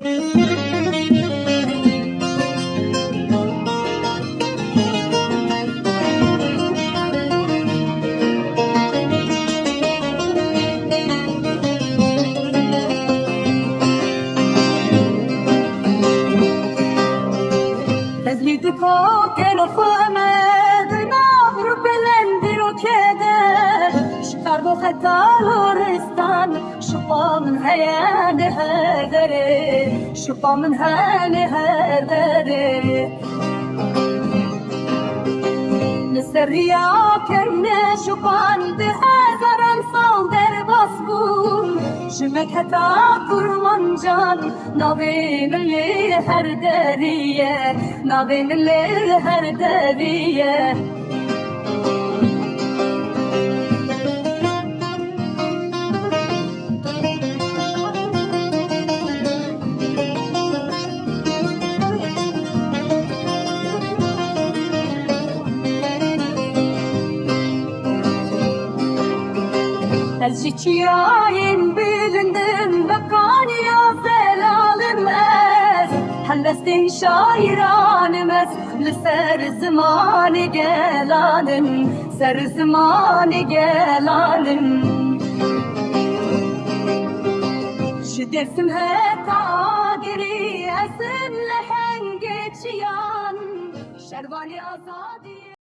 تزيد فوق الفمد نهر بلند رو كده شكر وخطا لورستان شقا من هيان هدري شقا من هان هدري نسريا كرنا شقان بهذا صال در باسبون شمك حتى كرمان جان نابين اللي هردارية نابين اللي هردارية Elçiçiyayin bilindim Bakani ya zelalım ez Hellestin şairanım ez Ser zamanı gelanim Ser zamanı gelanim Şidersim heta geri Esin lehen geçiyan Şervani azadi